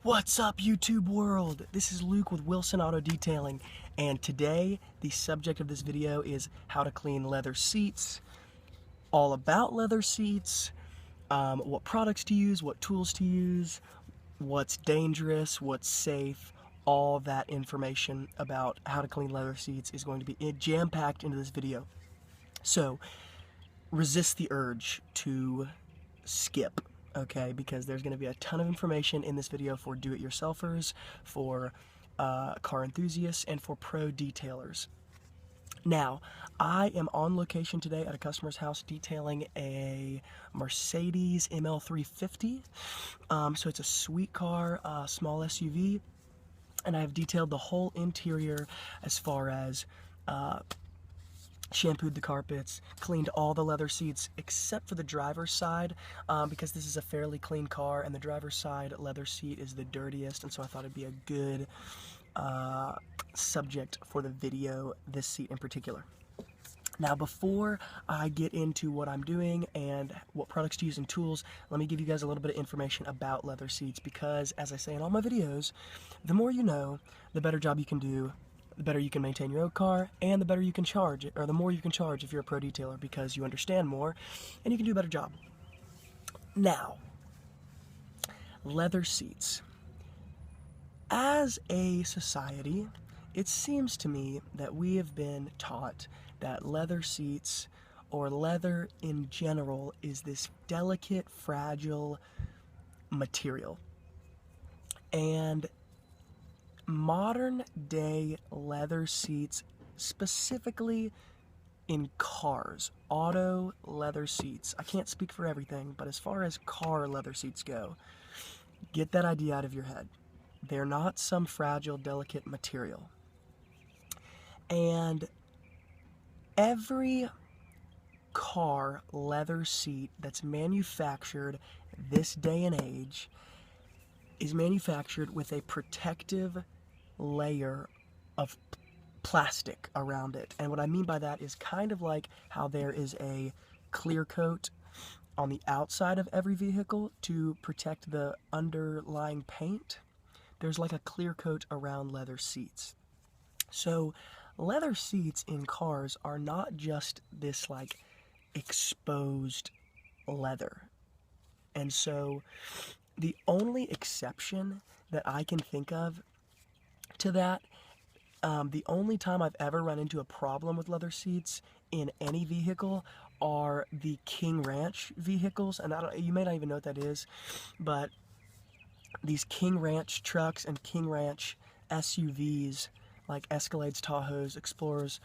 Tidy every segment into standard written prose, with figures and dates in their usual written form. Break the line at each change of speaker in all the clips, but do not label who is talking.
What's up, YouTube world? This is Luke with Wilson Auto Detailing, and today the subject of this video is how to clean leather seats, all about leather seats, what products to use, what tools to use, what's dangerous, what's safe. All that information about how to clean leather seats is going to be jam-packed into this video. So resist the urge to skip. Okay, because there's going to be a ton of information in this video for do-it-yourselfers, for car enthusiasts, and for pro detailers. Now, I am on location today at a customer's house detailing a Mercedes ML350. So it's a sweet car, small SUV, and I've detailed the whole interior as far as shampooed the carpets, cleaned all the leather seats except for the driver's side, because this is a fairly clean car and the driver's side leather seat is the dirtiest, and so I thought it'd be a good subject for the video, this seat in particular. Now, before I get into what I'm doing and what products to use and tools, let me give you guys a little bit of information about leather seats, because as I say in all my videos, the more you know, the better job you can do, the better you can maintain your own car, and the better you can charge, or the more you can charge if you're a pro detailer, because you understand more and you can do a better job. Now, leather seats. As a society, it seems to me that we have been taught that leather seats, or leather in general, is this delicate, fragile material. And modern day leather seats, specifically in cars, auto leather seats, I can't speak for everything, but as far as car leather seats go, get that idea out of your head. They're not some fragile, delicate material. And every car leather seat that's manufactured this day and age is manufactured with a protective layer of plastic around it. And what I mean by that is kind of like how there is a clear coat on the outside of every vehicle to protect the underlying paint. There's like a clear coat around leather seats. So leather seats in cars are not just this like exposed leather. And so the only exception that I can think of to that, the only time I've ever run into a problem with leather seats in any vehicle are the King Ranch vehicles, and you may not even know what that is, but these King Ranch trucks and King Ranch SUVs, like Escalades, Tahoes, Explorers,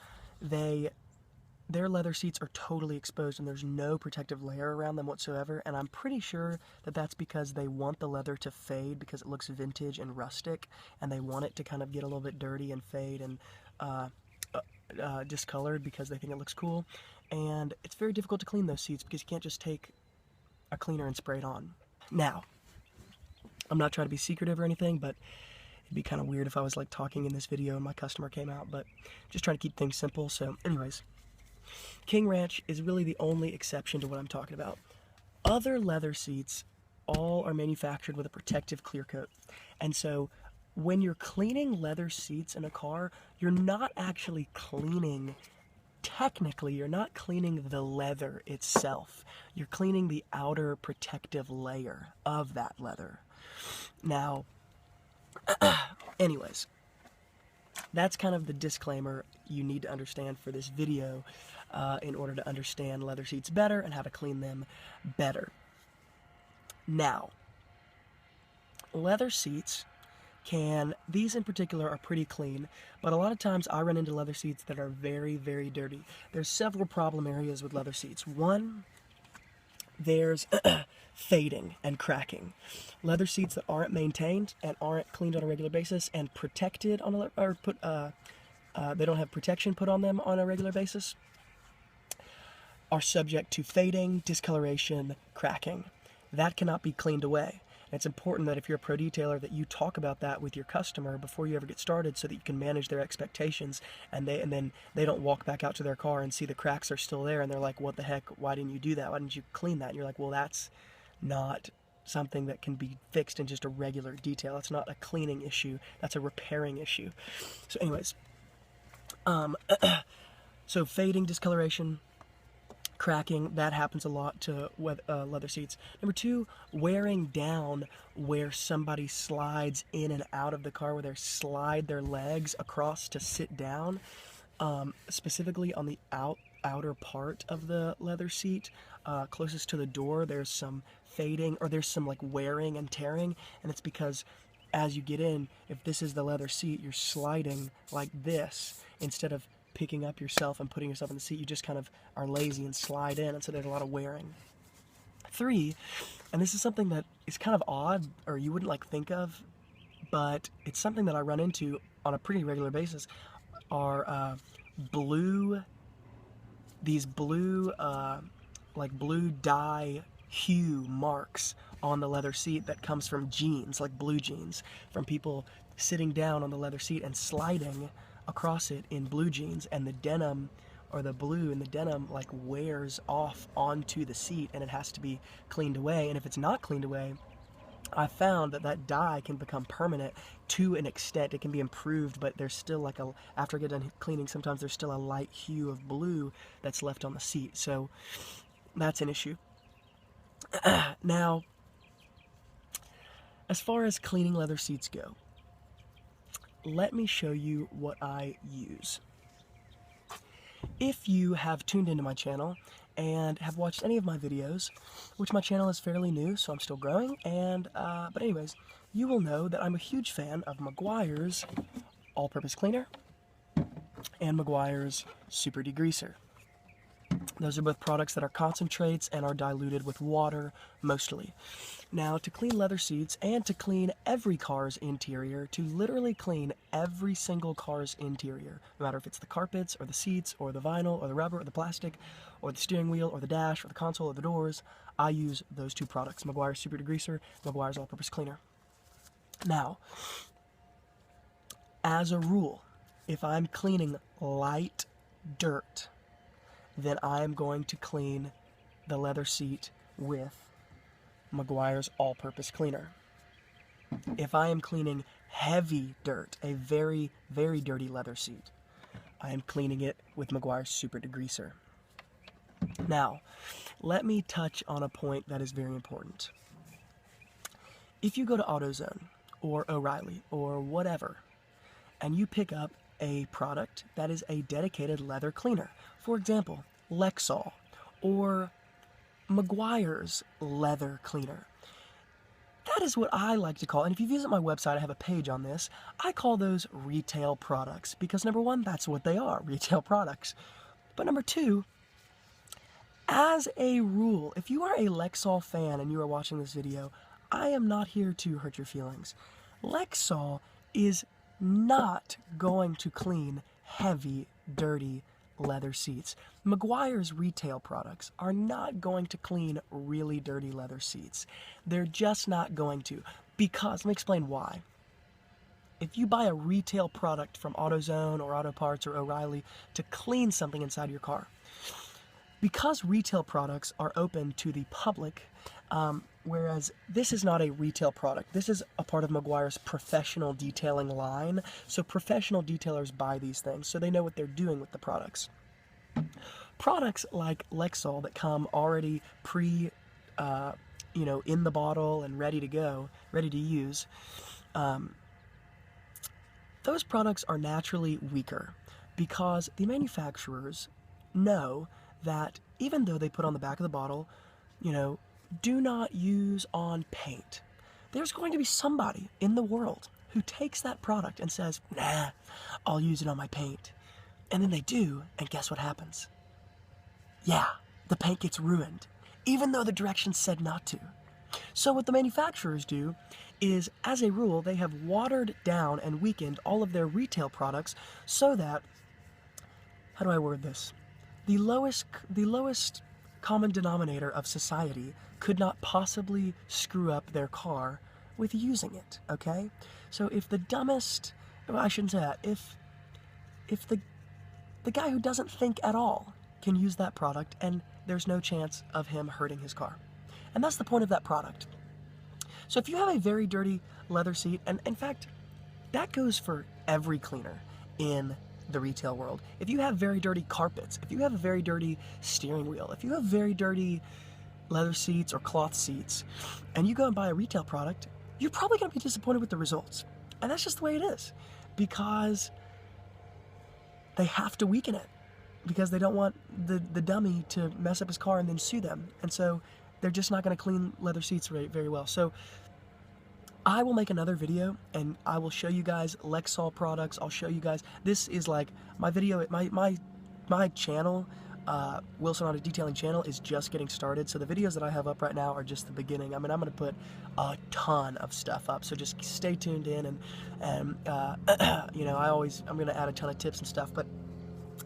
their leather seats are totally exposed and there's no protective layer around them whatsoever, and I'm pretty sure that that's because they want the leather to fade because it looks vintage and rustic, and they want it to kind of get a little bit dirty and fade and discolored because they think it looks cool. And it's very difficult to clean those seats because you can't just take a cleaner and spray it on. Now, I'm not trying to be secretive or anything, but it'd be kind of weird if I was like talking in this video and my customer came out, but just trying to keep things simple. So anyways, King Ranch is really the only exception to what I'm talking about. Other leather seats all are manufactured with a protective clear coat. And so when you're cleaning leather seats in a car, you're not actually cleaning, technically, you're not cleaning the leather itself. You're cleaning the outer protective layer of that leather. Now, anyways, that's kind of the disclaimer you need to understand for this video in order to understand leather seats better and how to clean them better. Now, leather seats these in particular are pretty clean, but a lot of times I run into leather seats that are very, very dirty. There's several problem areas with leather seats. One, there's fading and cracking. Leather seats that aren't maintained and aren't cleaned on a regular basis and protected on they don't have protection put on them on a regular basis, are subject to fading, discoloration, cracking. That cannot be cleaned away. And it's important that if you're a pro detailer that you talk about that with your customer before you ever get started, so that you can manage their expectations, and then they don't walk back out to their car and see the cracks are still there and they're like, what the heck, why didn't you do that? Why didn't you clean that? And you're like, well, that's not something that can be fixed in just a regular detail. It's not a cleaning issue, that's a repairing issue. So anyways, so fading, discoloration, cracking, that happens a lot to leather seats. Number two, wearing down, where somebody slides in and out of the car, where they slide their legs across to sit down, specifically on the outer part of the leather seat, closest to the door, there's some fading, or there's some like wearing and tearing, and it's because as you get in, if this is the leather seat, you're sliding like this instead of picking up yourself and putting yourself in the seat. You just kind of are lazy and slide in, and so there's a lot of wearing. Three, and this is something that is kind of odd, or you wouldn't like think of, but it's something that I run into on a pretty regular basis, are these blue like blue dye hue marks on the leather seat that comes from jeans, like blue jeans, from people sitting down on the leather seat and sliding across it in blue jeans, and the denim, or the blue in the denim, like wears off onto the seat, and it has to be cleaned away. And if it's not cleaned away, I found that that dye can become permanent to an extent. It can be improved, but there's still like after I get done cleaning, sometimes there's still a light hue of blue that's left on the seat. So that's an issue. Now, as far as cleaning leather seats go, let me show you what I use. If you have tuned into my channel and have watched any of my videos, which my channel is fairly new, so I'm still growing, and but anyways, you will know that I'm a huge fan of Meguiar's all-purpose cleaner and Meguiar's super degreaser. Those are both products that are concentrates and are diluted with water mostly. Now, to clean leather seats and to clean every car's interior, to literally clean every single car's interior, no matter if it's the carpets or the seats or the vinyl or the rubber or the plastic or the steering wheel or the dash or the console or the doors, I use those two products, Meguiar's super degreaser, Meguiar's all-purpose cleaner. Now, as a rule, if I'm cleaning light dirt, then I am going to clean the leather seat with Meguiar's all-purpose cleaner. If I am cleaning heavy dirt, a very, very dirty leather seat, I am cleaning it with Meguiar's super degreaser. Now, let me touch on a point that is very important. If you go to AutoZone or O'Reilly or whatever, and you pick up a product that is a dedicated leather cleaner, for example, Lexol or Meguiar's leather cleaner, that is what I like to call, and if you visit my website, I have a page on this, I call those retail products, because number one, that's what they are, retail products. But number two, as a rule, if you are a Lexol fan and you are watching this video, I am not here to hurt your feelings. Lexol is not going to clean heavy, dirty leather seats. Meguiar's retail products are not going to clean really dirty leather seats. They're just not going to. Because, let me explain why. If you buy a retail product from AutoZone or Auto Parts or O'Reilly to clean something inside your car, because retail products are open to the public, whereas this is not a retail product. This is a part of Meguiar's professional detailing line. So professional detailers buy these things, so they know what they're doing with the products. Products like Lexol that come already in the bottle and ready to go, ready to use, those products are naturally weaker because the manufacturers know that even though they put on the back of the bottle, do not use on paint, there's going to be somebody in the world who takes that product and says, nah, I'll use it on my paint. And then they do, and guess what happens? Yeah, the paint gets ruined, even though the directions said not to. So what the manufacturers do is, as a rule, they have watered down and weakened all of their retail products so that, how do I word this? The lowest common denominator of society could not possibly screw up their car with using it, okay? So if the dumbest, well, I shouldn't say that, if the guy who doesn't think at all can use that product, and there's no chance of him hurting his car. And that's the point of that product. So if you have a very dirty leather seat, and in fact, that goes for every cleaner in the retail world. If you have very dirty carpets, if you have a very dirty steering wheel, if you have very dirty leather seats or cloth seats, and you go and buy a retail product, you're probably going to be disappointed with the results. And that's just the way it is, because they have to weaken it, because they don't want the dummy to mess up his car and then sue them. And so they're just not going to clean leather seats very well. So I will make another video and I will show you guys Lexol products. I'll show you guys, this is like my video, my channel, Wilson Auto Detailing channel is just getting started. So the videos that I have up right now are just the beginning. I mean, I'm going to put a ton of stuff up. So just stay tuned in and you know, I'm going to add a ton of tips and stuff. But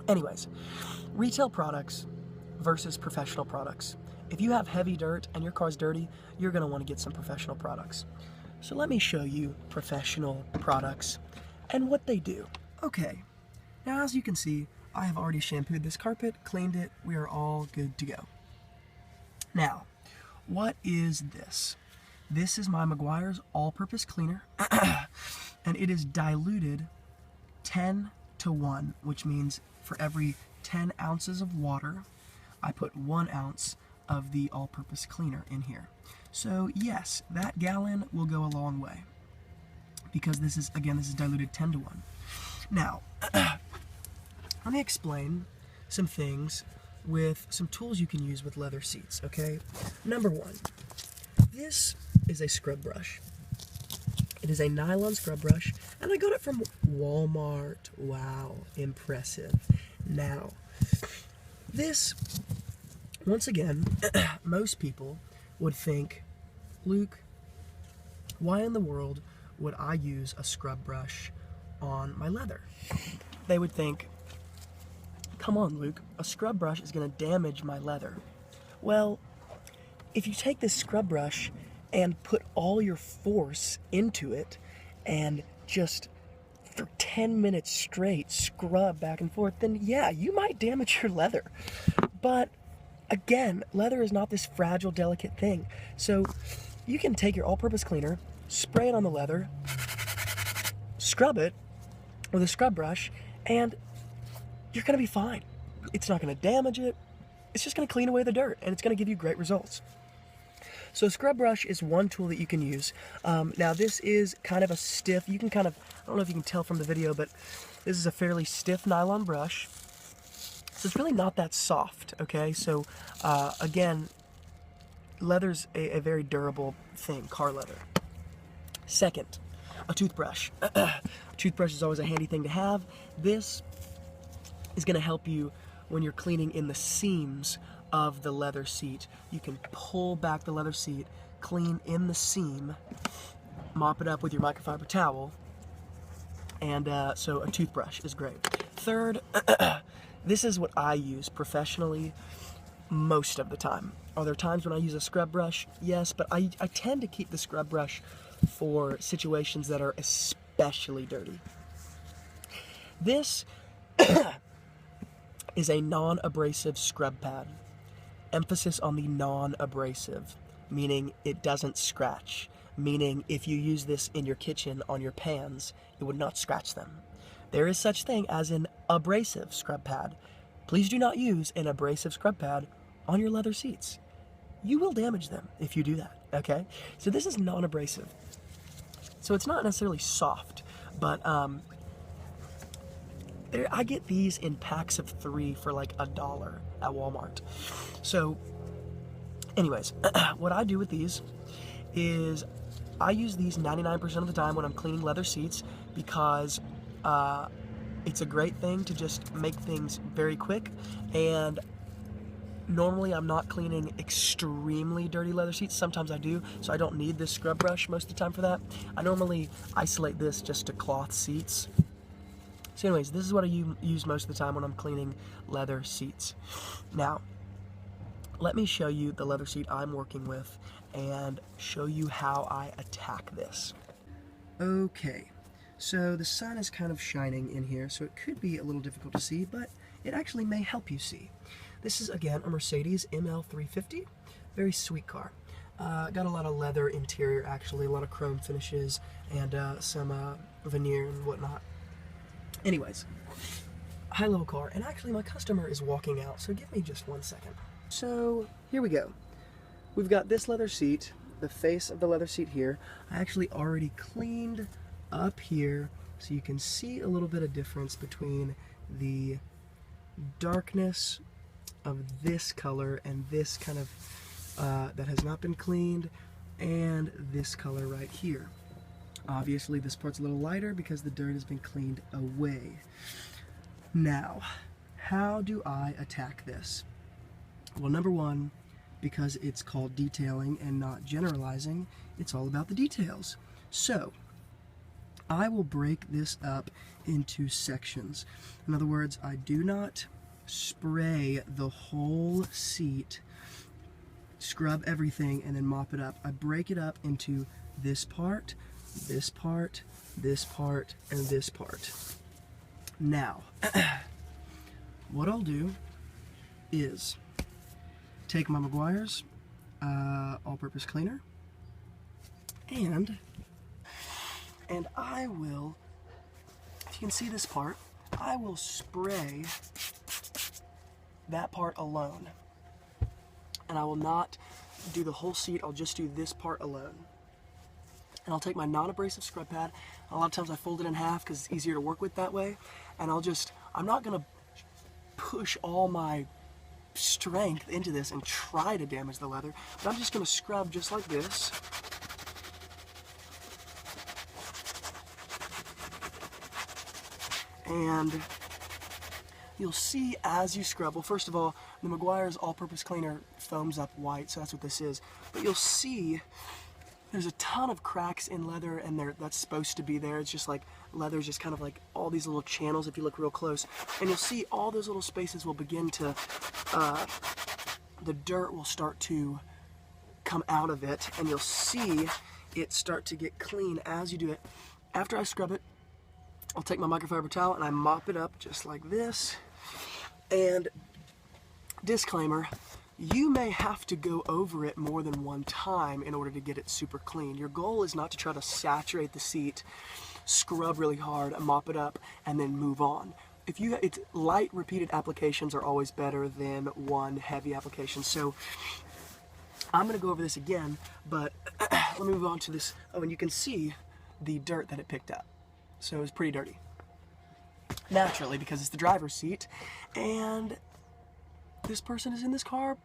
anyways, retail products versus professional products. If you have heavy dirt and your car's dirty, you're going to want to get some professional products. So let me show you professional products and what they do. Okay, now as you can see, I have already shampooed this carpet, cleaned it, we are all good to go. Now, what is this? This is my Meguiar's all-purpose cleaner, and it is diluted 10-to-1, which means for every 10 ounces of water, I put 1 ounce of the all-purpose cleaner in here. So yes, that gallon will go a long way, because this is diluted 10-to-1. Now, let me explain some things with some tools you can use with leather seats, okay? Number one, this is a scrub brush. It is a nylon scrub brush, and I got it from Walmart. Wow, impressive. Now, this, once again, most people would think, Luke, why in the world would I use a scrub brush on my leather? They would think, come on, Luke, a scrub brush is going to damage my leather. Well, if you take this scrub brush and put all your force into it and just for 10 minutes straight scrub back and forth, then yeah, you might damage your leather. But again, leather is not this fragile, delicate thing. So you can take your all-purpose cleaner, spray it on the leather, scrub it with a scrub brush, and you're going to be fine. It's not going to damage it. It's just going to clean away the dirt, and it's going to give you great results. So scrub brush is one tool that you can use. Now this is kind of a stiff, you can kind of, I don't know if you can tell from the video, but this is a fairly stiff nylon brush. So it's really not that soft, okay? So again, leather's a very durable thing, car leather. Second, a toothbrush. A toothbrush is always a handy thing to have. This is going to help you when you're cleaning in the seams of the leather seat. You can pull back the leather seat, clean in the seam, mop it up with your microfiber towel, and so a toothbrush is great. Third, this is what I use professionally most of the time. Are there times when I use a scrub brush? Yes, but I tend to keep the scrub brush for situations that are especially dirty. This is a non-abrasive scrub pad. Emphasis on the non-abrasive, meaning it doesn't scratch, meaning if you use this in your kitchen on your pans, it would not scratch them. There is such thing as an abrasive scrub pad. Please do not use an abrasive scrub pad on your leather seats. You will damage them if you do that, okay? So this is non-abrasive. So it's not necessarily soft, but I get these in packs of 3 for like $1 at Walmart. So anyways, what I do with these is I use these 99% of the time when I'm cleaning leather seats, because it's a great thing to just make things very quick, and normally I'm not cleaning extremely dirty leather seats. Sometimes I do, so I don't need this scrub brush most of the time for that. I normally isolate this just to cloth seats. So anyways, this is what I use most of the time when I'm cleaning leather seats. Now, let me show you the leather seat I'm working with and show you how I attack this. Okay, so the sun is kind of shining in here, so it could be a little difficult to see, but it actually may help you see. This is, again, a Mercedes ML350, very sweet car. Got a lot of leather interior, actually, a lot of chrome finishes, and some veneer and whatnot. Anyways, high-level car, and actually my customer is walking out, so give me just 1 second. So here we go. We've got this leather seat, the face of the leather seat here. I actually already cleaned up here, so you can see a little bit of difference between the darkness of this color and this kind of that has not been cleaned, and this color right here. Obviously this part's a little lighter because the dirt has been cleaned away. Now, how do I attack this? Well, number one, because it's called detailing and not generalizing, it's all about the details. So, I will break this up into sections. In other words, I do not spray the whole seat, scrub everything, and then mop it up. I break it up into this part, this part, this part, and this part. Now, what I'll do is take my Meguiar's all-purpose cleaner, and I will, if you can see this part, I will spray that part alone. And I will not do the whole seat, I'll just do this part alone. And I'll take my non-abrasive scrub pad. A lot of times I fold it in half because it's easier to work with that way. And I'm not gonna push all my strength into this and try to damage the leather, but I'm just gonna scrub just like this. And you'll see as you scrub, well, first of all, the Meguiar's all-purpose cleaner foams up white, so that's what this is. But you'll see there's a ton of cracks in leather, and that's supposed to be there. It's just like leather's just kind of like all these little channels if you look real close. And you'll see all those little spaces will begin to, the dirt will start to come out of it, and you'll see it start to get clean as you do it. After I scrub it, I'll take my microfiber towel and I mop it up just like this. And disclaimer, you may have to go over it more than one time in order to get it super clean. Your goal is not to try to saturate the seat, scrub really hard, mop it up, and then move on. It's light repeated applications are always better than one heavy application. So I'm gonna go over this again, but let me move on to this. Oh, and you can see the dirt that it picked up. So it's pretty dirty. Naturally, because it's the driver's seat, and this person is in this car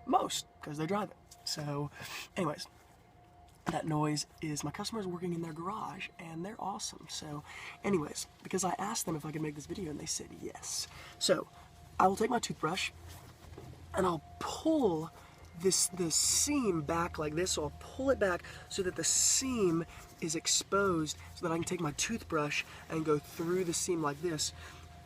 most, because they drive it. So, anyways, that noise is my customers working in their garage, and they're awesome. So, anyways, because I asked them if I could make this video, and they said yes. So, I will take my toothbrush, and I'll pull this seam back like this. So I'll pull it back so that the seam is exposed, so that I can take my toothbrush and go through the seam like this.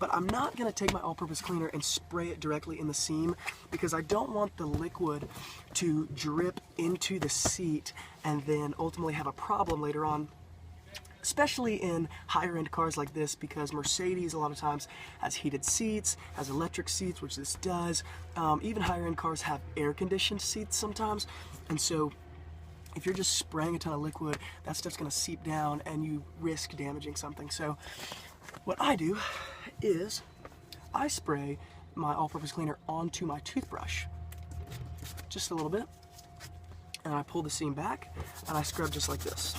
But I'm not going to take my all-purpose cleaner and spray it directly in the seam, because I don't want the liquid to drip into the seat and then ultimately have a problem later on, especially in higher end cars like this, because Mercedes a lot of times has heated seats, has electric seats, which this does. Even higher end cars have air conditioned seats sometimes, and so if you're just spraying a ton of liquid, that stuff's gonna seep down and you risk damaging something. So what I do is I spray my all-purpose cleaner onto my toothbrush, just a little bit, and I pull the seam back and I scrub just like this.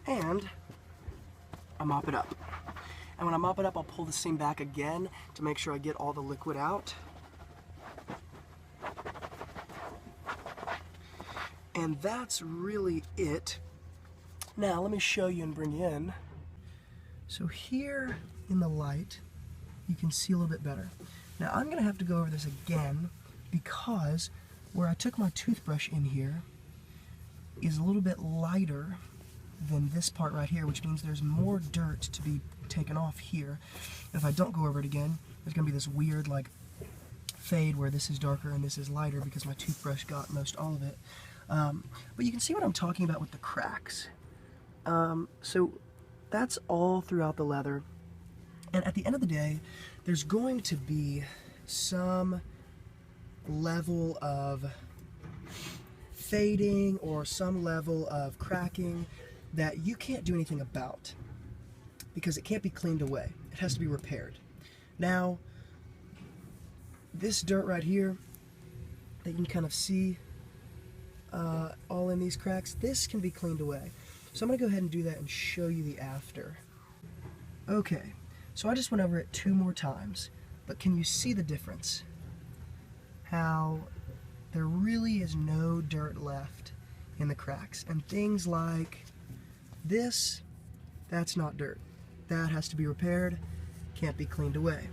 And I mop it up. And when I mop it up, I'll pull the seam back again to make sure I get all the liquid out. And that's really it. Now let me show you and bring you in. So here in the light, you can see a little bit better. Now I'm gonna have to go over this again, because where I took my toothbrush in here is a little bit lighter than this part right here, which means there's more dirt to be taken off here. And if I don't go over it again, there's gonna be this weird like fade where this is darker and this is lighter, because my toothbrush got most all of it. But you can see what I'm talking about with the cracks. So that's all throughout the leather. And at the end of the day, there's going to be some level of fading or some level of cracking that you can't do anything about because it can't be cleaned away. It has to be repaired. Now, this dirt right here that you can kind of see all in these cracks, this can be cleaned away. So I'm going to go ahead and do that and show you the after. Okay, so I just went over it 2 more times, but can you see the difference? How there really is no dirt left in the cracks. And things like this, that's not dirt. That has to be repaired, can't be cleaned away.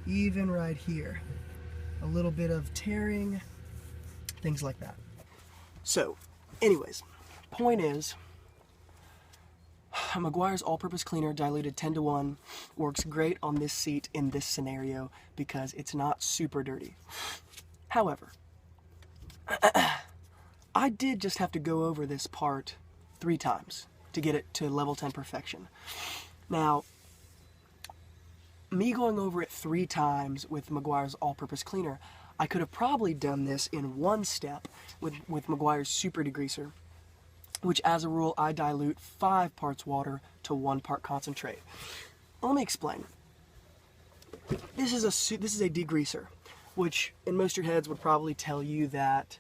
Even right here, a little bit of tearing, things like that. So, anyways, point is, Meguiar's all-purpose cleaner diluted 10-to-1 works great on this seat in this scenario because it's not super dirty. However, I did just have to go over this part 3 times to get it to level 10 perfection. Now, me going over it 3 times with Meguiar's all-purpose cleaner, I could have probably done this in 1 step with Meguiar's super degreaser, which as a rule I dilute 5 parts water to 1 part concentrate. Let me explain. This is a degreaser, which in most of your heads would probably tell you that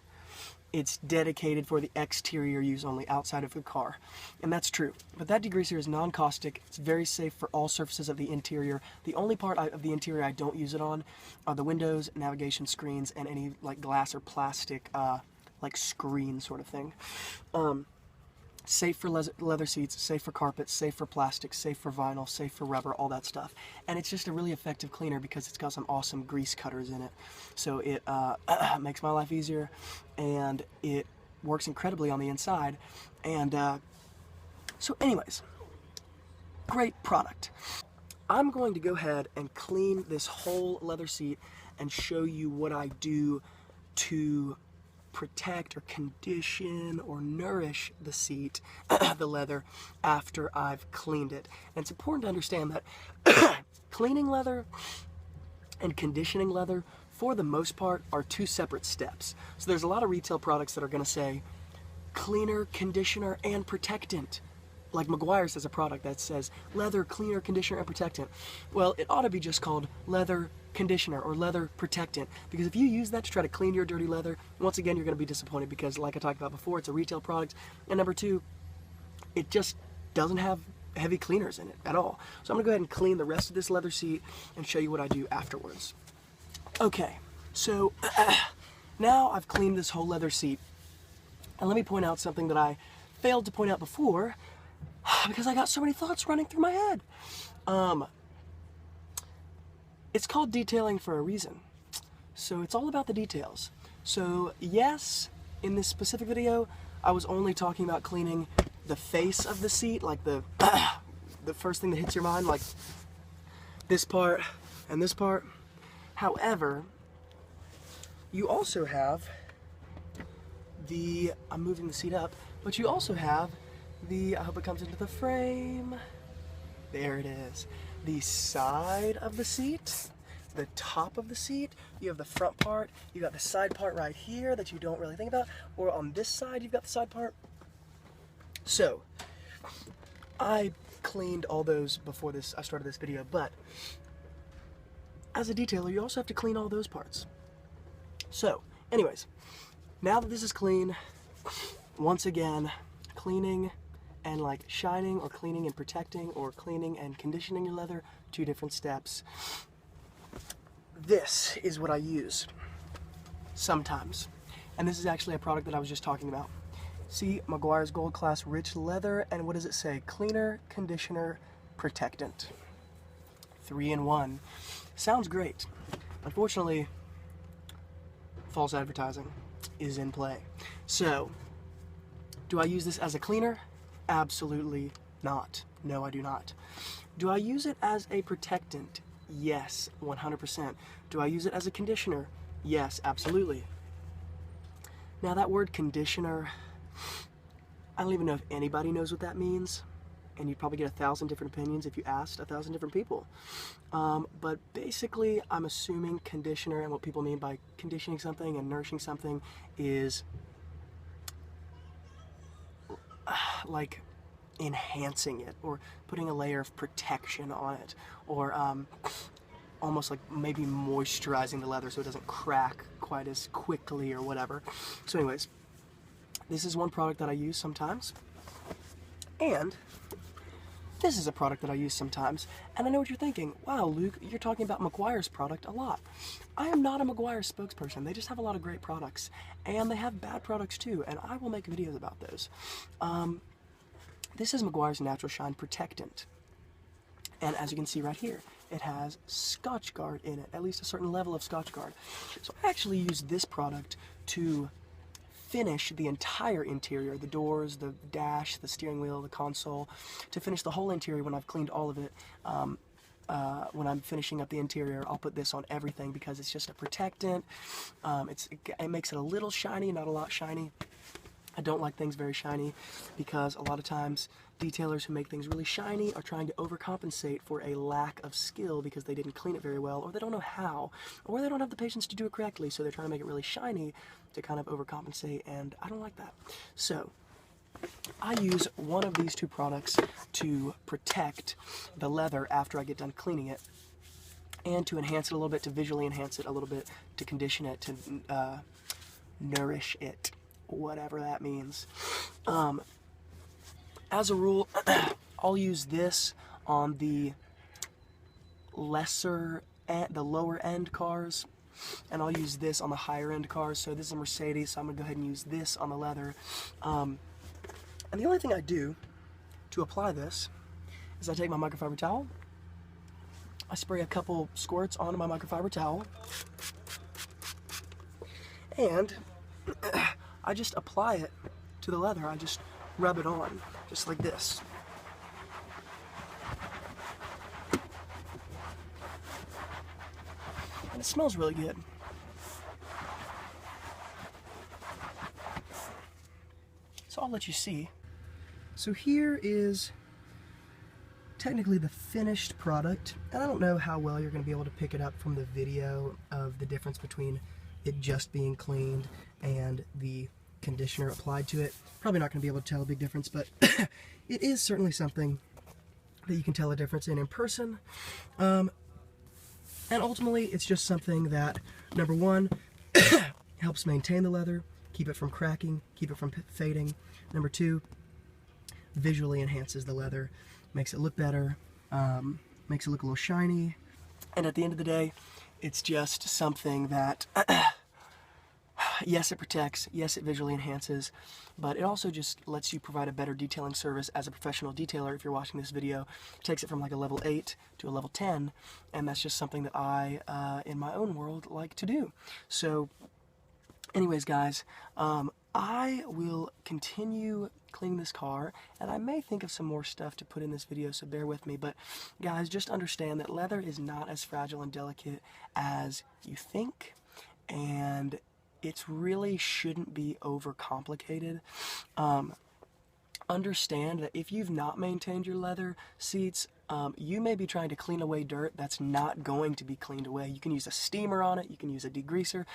it's dedicated for the exterior use only, outside of the car. And that's true. But that degreaser is non-caustic. It's very safe for all surfaces of the interior. The only part of the interior I don't use it on are the windows, navigation screens, and any like glass or plastic like screen sort of thing. Safe for leather seats, safe for carpets, safe for plastic, safe for vinyl, safe for rubber, all that stuff. And it's just a really effective cleaner because it's got some awesome grease cutters in it. So it makes my life easier, and it works incredibly on the inside. And so anyways, great product. I'm going to go ahead and clean this whole leather seat and show you what I do to protect or condition or nourish the seat, the leather, after I've cleaned it. And it's important to understand that cleaning leather and conditioning leather, for the most part, are 2 separate steps. So there's a lot of retail products that are going to say cleaner, conditioner, and protectant. Like Meguiar's has a product that says leather, cleaner, conditioner, and protectant. Well, it ought to be just called leather conditioner or leather protectant, because if you use that to try to clean your dirty leather, once again you're going to be disappointed because, like I talked about before, it's a retail product, and number 2, it just doesn't have heavy cleaners in it at all. So I'm going to go ahead and clean the rest of this leather seat and show you what I do afterwards. Okay, so now I've cleaned this whole leather seat, and let me point out something that I failed to point out before because I got so many thoughts running through my head. It's called detailing for a reason. So it's all about the details. So yes, in this specific video, I was only talking about cleaning the face of the seat, like the first thing that hits your mind, like this part and this part. However, you also have I'm moving the seat up, but you also have I hope it comes into the frame. There it is. The side of the seat, the top of the seat, you have the front part, you got the side part right here that you don't really think about, or on this side you've got the side part. So, I cleaned all those before I started this video, but as a detailer you also have to clean all those parts. So, anyways, now that this is clean, once again, cleaning and like shining, or cleaning and protecting, or cleaning and conditioning your leather, 2 different steps. This is what I use sometimes, and this is actually a product that I was just talking about. See, Meguiar's Gold Class Rich Leather, and what does it say? Cleaner, conditioner, protectant. 3-in-1. Sounds great. Unfortunately, false advertising is in play. So, do I use this as a cleaner? Absolutely not. No, I do not. Do I use it as a protectant? Yes, 100%. Do I use it as a conditioner? Yes, absolutely. Now that word conditioner, I don't even know if anybody knows what that means. and you'd probably get 1,000 different opinions if you asked 1,000 different people. But basically, I'm assuming conditioner, and what people mean by conditioning something and nourishing something is like enhancing it, or putting a layer of protection on it, or almost like maybe moisturizing the leather so it doesn't crack quite as quickly or whatever. So anyways, this is one product that I use sometimes, and this is a product that I use sometimes. And I know what you're thinking. Wow, Luke, you're talking about Meguiar's product a lot. I am not a Meguiar spokesperson. They just have a lot of great products, and they have bad products too, and I will make videos about those. This is Meguiar's Natural Shine Protectant. And as you can see right here, it has Scotchgard in it, at least a certain level of Scotchgard. So I actually use this product to finish the entire interior, the doors, the dash, the steering wheel, the console, to finish the whole interior when I've cleaned all of it. When I'm finishing up the interior, I'll put this on everything because it's just a protectant. It makes it a little shiny, not a lot shiny. I don't like things very shiny because a lot of times detailers who make things really shiny are trying to overcompensate for a lack of skill because they didn't clean it very well, or they don't know how, or they don't have the patience to do it correctly, so they're trying to make it really shiny to kind of overcompensate, and I don't like that. So I use one of these two products to protect the leather after I get done cleaning it, and to enhance it a little bit, to visually enhance it a little bit, to condition it, to nourish it, whatever that means. As a rule, I'll use this on the lower end cars, and I'll use this on the higher end cars. So this is a Mercedes, so I'm gonna go ahead and use this on the leather. And the only thing I do to apply this is I take my microfiber towel, I spray a couple squirts onto my microfiber towel, and I just apply it to the leather. I just rub it on, just like this. And it smells really good. So I'll let you see. So here is technically the finished product, and I don't know how well you're going to be able to pick it up from the video of the difference between it just being cleaned and the conditioner applied to it. Probably not going to be able to tell a big difference, but it is certainly something that you can tell a difference in person. And ultimately, it's just something that, number one, helps maintain the leather, keep it from cracking, keep it from fading. Number two, visually enhances the leather, makes it look better, makes it look a little shiny. And at the end of the day, it's just something that yes, it protects, yes, it visually enhances, but it also just lets you provide a better detailing service as a professional detailer. If you're watching this video, it takes it from like a level 8 to a level 10, and that's just something that I, in my own world, like to do. So, anyways, guys, I will continue cleaning this car, and I may think of some more stuff to put in this video, so bear with me. But guys, just understand that leather is not as fragile and delicate as you think, and it really shouldn't be overcomplicated. Understand that if you've not maintained your leather seats, you may be trying to clean away dirt that's not going to be cleaned away. You can use a steamer on it, you can use a degreaser,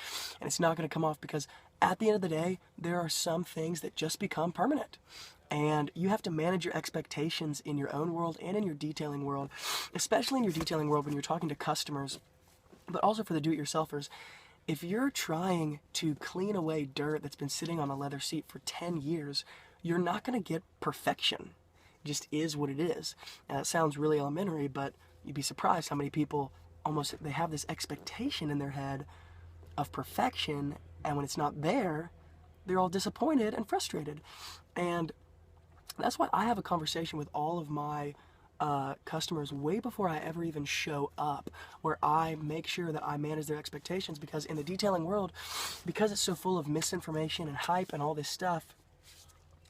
and it's not going to come off, because at the end of the day, there are some things that just become permanent. And you have to manage your expectations in your own world and in your detailing world, especially in your detailing world when you're talking to customers, but also for the do-it-yourselfers. If you're trying to clean away dirt that's been sitting on a leather seat for 10 years, you're not going to get perfection. It just is what it is. And it sounds really elementary, but you'd be surprised how many people they have this expectation in their head of perfection, and when it's not there, they're all disappointed and frustrated. And that's why I have a conversation with all of my customers way before I ever even show up, where I make sure that I manage their expectations, because in the detailing world, because it's so full of misinformation and hype and all this stuff,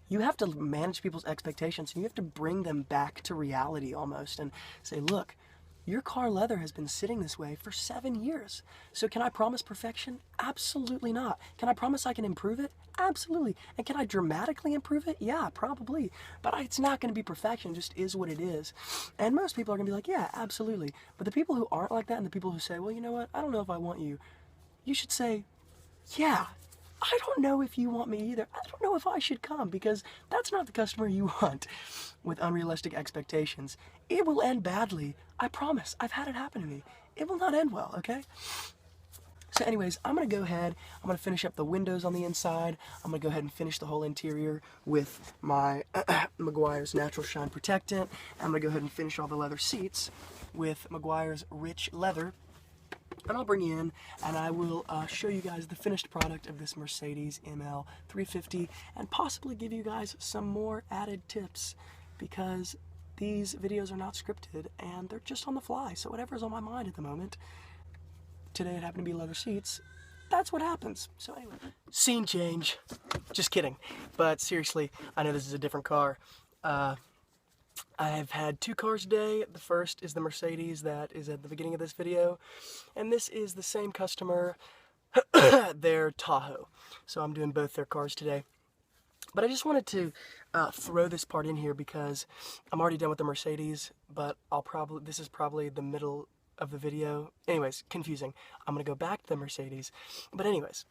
you have to manage people's expectations, and you have to bring them back to reality almost and say, look, Your car leather has been sitting this way for 7 years. So can I promise perfection? Absolutely not. Can I promise I can improve it? Absolutely. And can I dramatically improve it? Yeah, probably. But it's not going to be perfection, it just is what it is. And most people are going to be like, yeah, absolutely. But the people who aren't like that and the people who say, well, you know what, I don't know if I want you, you should say, yeah, I don't know if you want me either. I don't know if I should come, because that's not the customer you want with unrealistic expectations. It will end badly. I promise. I've had it happen to me. It will not end well, okay? So anyways, I'm going to go ahead, I'm going to finish up the windows on the inside. I'm going to go ahead and finish the whole interior with my Meguiar's Natural Shine Protectant. I'm going to go ahead and finish all the leather seats with Meguiar's Rich Leather. And I'll bring you in and I will show you guys the finished product of this Mercedes ML 350 and possibly give you guys some more added tips, because these videos are not scripted and they're just on the fly. So whatever's on my mind at the moment, today it happened to be leather seats, that's what happens. So anyway, scene change. Just kidding. But seriously, I know this is a different car. I've had 2 cars today. The first is the Mercedes that is at the beginning of this video, and this is the same customer, their Tahoe. So I'm doing both their cars today. But I just wanted to throw this part in here because I'm already done with the Mercedes, but this is probably the middle of the video. Anyways, confusing. I'm gonna go back to the Mercedes. But anyways,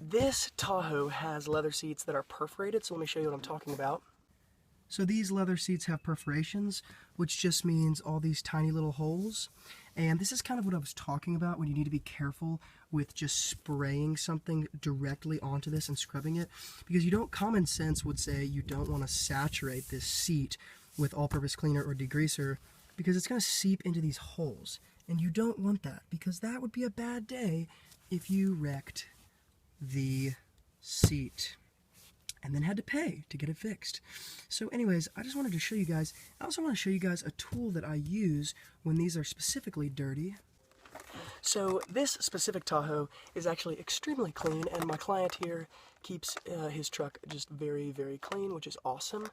this Tahoe has leather seats that are perforated, so let me show you what I'm talking about. So these leather seats have perforations, which just means all these tiny little holes. And this is kind of what I was talking about when you need to be careful with just spraying something directly onto this and scrubbing it. Because common sense would say you don't want to saturate this seat with all-purpose cleaner or degreaser, because it's going to seep into these holes. And you don't want that, because that would be a bad day if you wrecked the seat and then had to pay to get it fixed. So anyways, I just wanted to show you guys, I also want to show you guys a tool that I use when these are specifically dirty. So this specific Tahoe is actually extremely clean, and my client here keeps his truck just very, very clean, which is awesome.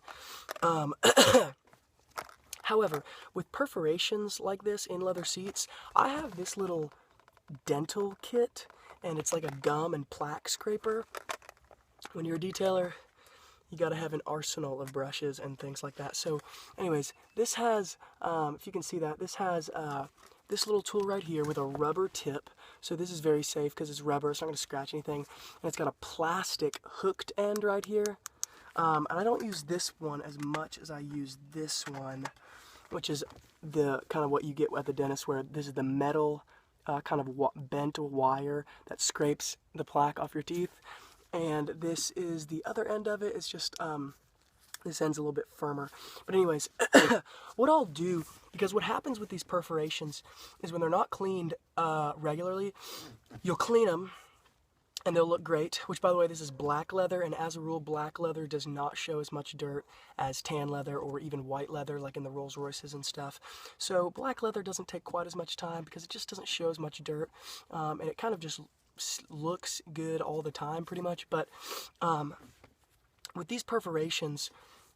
However, with perforations like this in leather seats, I have this little dental kit, and it's like a gum and plaque scraper. When you're a detailer, you gotta have an arsenal of brushes and things like that. So anyways, this has, if you can see that, this has this little tool right here with a rubber tip. So this is very safe because it's rubber, it's not gonna scratch anything. And it's got a plastic hooked end right here. And I don't use this one as much as I use this one, which is the kind of what you get at the dentist, where this is the metal kind of bent wire that scrapes the plaque off your teeth. And this is the other end of it. It's just, this end's a little bit firmer. But anyways, what I'll do, because what happens with these perforations is when they're not cleaned regularly, you'll clean them and they'll look great, which by the way, this is black leather, and as a rule, black leather does not show as much dirt as tan leather or even white leather, like in the Rolls Royces and stuff. So black leather doesn't take quite as much time because it just doesn't show as much dirt, and it kind of just looks good all the time pretty much. But with these perforations,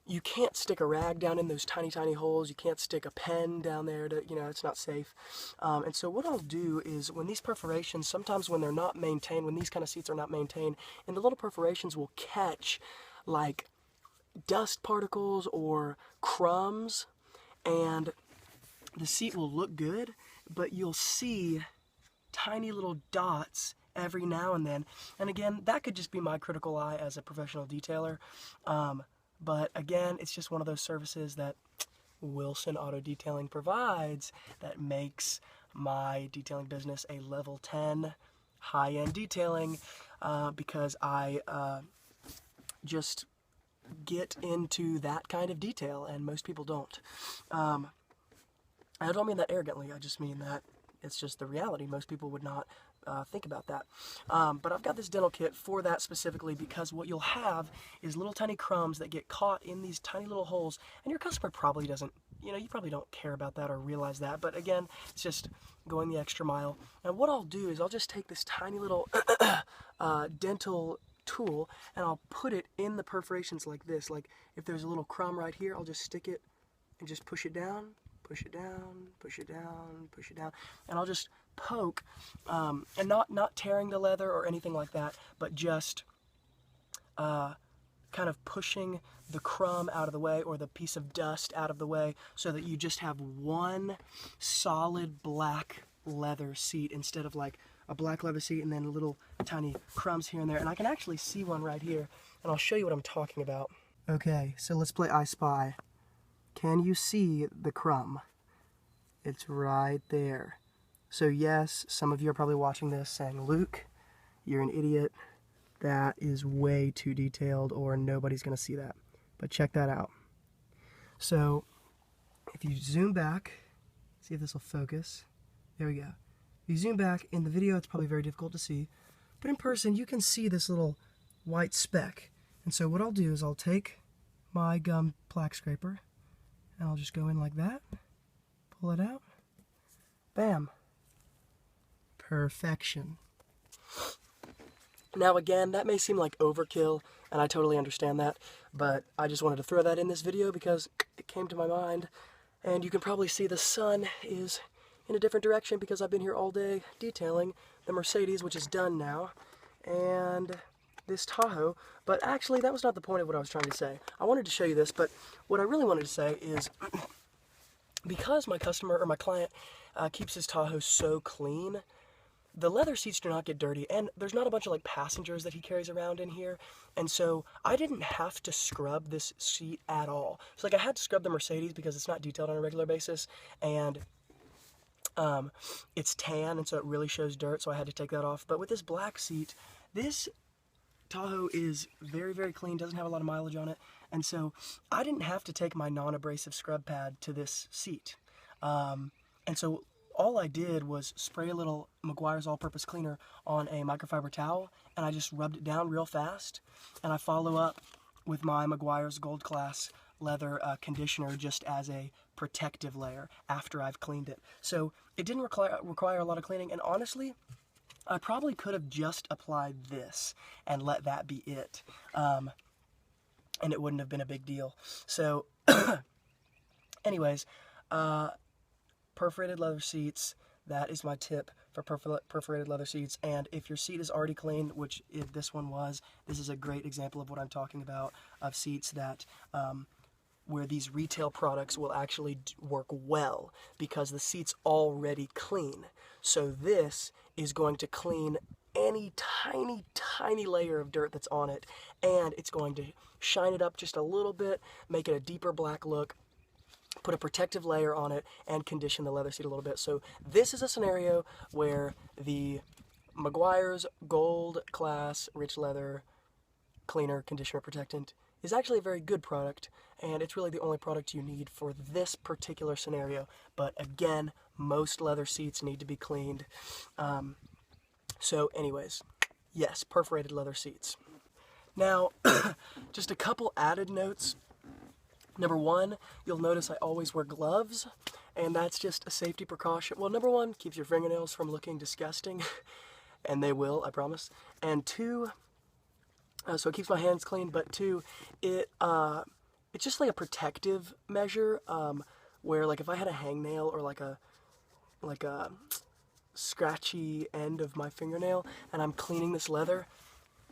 you can't stick a rag down in those tiny holes. You can't stick a pen down there to, it's not safe. And so what I'll do is, when these perforations, sometimes when they're not maintained, when these kind of seats are not maintained, and the little perforations will catch like dust particles or crumbs, and the seat will look good, but you'll see tiny little dots every now and then. And again, that could just be my critical eye as a professional detailer. But again, it's just one of those services that Wilson Auto Detailing provides that makes my detailing business a level 10 high-end detailing, because I just get into that kind of detail and most people don't. I don't mean that arrogantly, I just mean that it's just the reality. Most people would not think about that. But I've got this dental kit for that specifically, because what you'll have is little tiny crumbs that get caught in these tiny little holes, and your customer probably doesn't, you probably don't care about that or realize that, but again, it's just going the extra mile. And what I'll do is I'll just take this tiny little dental tool and I'll put it in the perforations like this. Like if there's a little crumb right here, I'll just stick it and just push it down, push it down, push it down, push it down, and I'll just poke, and not tearing the leather or anything like that, but just kind of pushing the crumb out of the way or the piece of dust out of the way so that you just have one solid black leather seat instead of like a black leather seat and then little tiny crumbs here and there. And I can actually see one right here, and I'll show you what I'm talking about. Okay, so let's play I Spy. Can you see the crumb? It's right there. So yes, some of you are probably watching this saying, Luke, you're an idiot. That is way too detailed, or nobody's going to see that. But check that out. So if you zoom back, see if this will focus. There we go. If you zoom back, in the video it's probably very difficult to see, but in person you can see this little white speck. And so what I'll do is I'll take my gum plaque scraper and I'll just go in like that, pull it out, bam, perfection. Now again, that may seem like overkill, and I totally understand that, but I just wanted to throw that in this video because it came to my mind, and you can probably see the sun is in a different direction because I've been here all day detailing the Mercedes, which is done now, and this Tahoe. But actually, that was not the point of what I was trying to say. I wanted to show you this, but what I really wanted to say is because my customer or my client keeps his Tahoe so clean, the leather seats do not get dirty, and there's not a bunch of like passengers that he carries around in here, and so I didn't have to scrub this seat at all. So like I had to scrub the Mercedes because it's not detailed on a regular basis, and it's tan, and so it really shows dirt, so I had to take that off. But with this black seat, this Tahoe is very, very clean, doesn't have a lot of mileage on it, and so I didn't have to take my non-abrasive scrub pad to this seat. And so all I did was spray a little Meguiar's all-purpose cleaner on a microfiber towel, and I just rubbed it down real fast, and I follow up with my Meguiar's Gold Class leather conditioner just as a protective layer after I've cleaned it. So it didn't require a lot of cleaning, and honestly, I probably could have just applied this and let that be it, and it wouldn't have been a big deal. So anyways, perforated leather seats, that is my tip for perforated leather seats. And if your seat is already clean, which if this one was, this is a great example of what I'm talking about, of seats that where these retail products will actually work well because the seat's already clean. So this is going to clean any tiny, tiny layer of dirt that's on it, and it's going to shine it up just a little bit, make it a deeper black look, put a protective layer on it, and condition the leather seat a little bit. So this is a scenario where the Meguiar's Gold Class Rich Leather Cleaner, Conditioner, Protectant is actually a very good product, and it's really the only product you need for this particular scenario. But again, most leather seats need to be cleaned. So anyways, yes, perforated leather seats. Now, just a couple added notes. Number one, you'll notice I always wear gloves, and that's just a safety precaution. Well, number one, keeps your fingernails from looking disgusting, and they will, I promise. And two, so it keeps my hands clean, but two, it's just like a protective measure, where like if I had a hangnail or like a scratchy end of my fingernail and I'm cleaning this leather,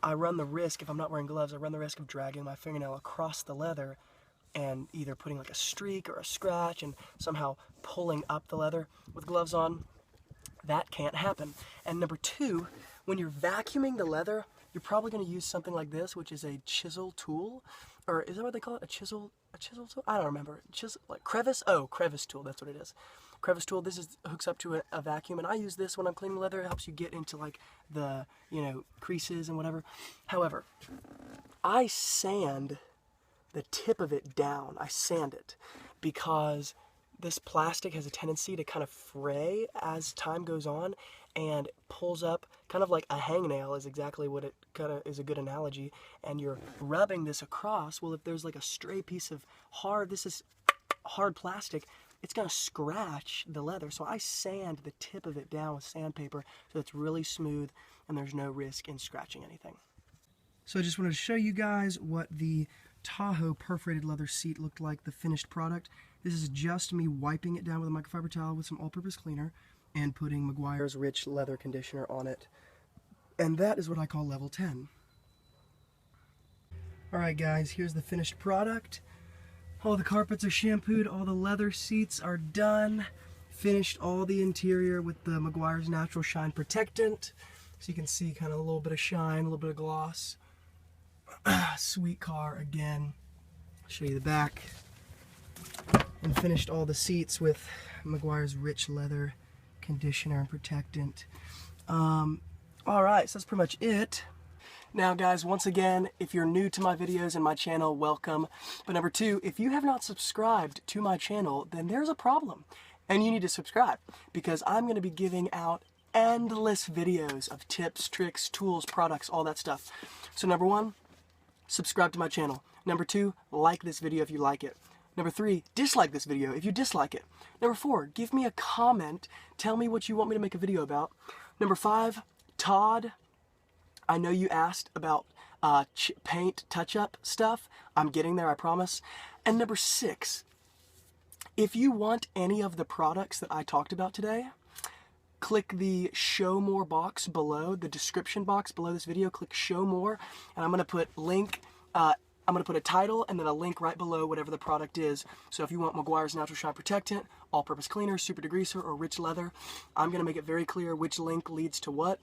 I run the risk, if I'm not wearing gloves, I run the risk of dragging my fingernail across the leather and either putting like a streak or a scratch and somehow pulling up the leather. With gloves on, that can't happen. And number two, when you're vacuuming the leather, you're probably going to use something like this, which is a chisel tool, or is that what they call it? A chisel tool? I don't remember. Chisel, like crevice? Oh, crevice tool, that's what it is. Crevice tool, this hooks up to a vacuum, and I use this when I'm cleaning leather. It helps you get into like the, creases and whatever. However, I sand the tip of it down. I sand it because this plastic has a tendency to kind of fray as time goes on and pulls up kind of like a hangnail is exactly what it kind of is a good analogy. And you're rubbing this across. Well, if there's like a stray piece of this is hard plastic, it's going to scratch the leather. So I sand the tip of it down with sandpaper so it's really smooth and there's no risk in scratching anything. So I just wanted to show you guys what the Tahoe perforated leather seat looked like, the finished product. This is just me wiping it down with a microfiber towel with some all-purpose cleaner and putting Meguiar's Rich Leather Conditioner on it. And that is what I call level 10. Alright guys, here's the finished product. All the carpets are shampooed, all the leather seats are done. Finished all the interior with the Meguiar's Natural Shine Protectant. So you can see kind of a little bit of shine, a little bit of gloss. Sweet car again. I'll show you the back. And finished all the seats with Meguiar's Rich Leather Conditioner and Protectant. Alright, so that's pretty much it. Now guys, once again, if you're new to my videos and my channel, welcome. But number two, if you have not subscribed to my channel, then there's a problem. And you need to subscribe, because I'm going to be giving out endless videos of tips, tricks, tools, products, all that stuff. So number one, subscribe to my channel. Number two, like this video if you like it. Number three, dislike this video if you dislike it. Number four, give me a comment. Tell me what you want me to make a video about. Number five, Todd, I know you asked about paint touch-up stuff. I'm getting there, I promise. And number six, if you want any of the products that I talked about today, click the show more box below, the description box below this video, click show more, and I'm going to put link, I'm going to put a title and then a link right below whatever the product is. So if you want Meguiar's Natural Shine Protectant, All-Purpose Cleaner, Super Degreaser, or Rich Leather, I'm going to make it very clear which link leads to what.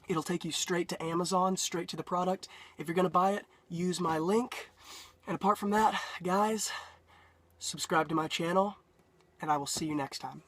It'll take you straight to Amazon, straight to the product. If you're going to buy it, use my link. And apart from that, guys, subscribe to my channel, and I will see you next time.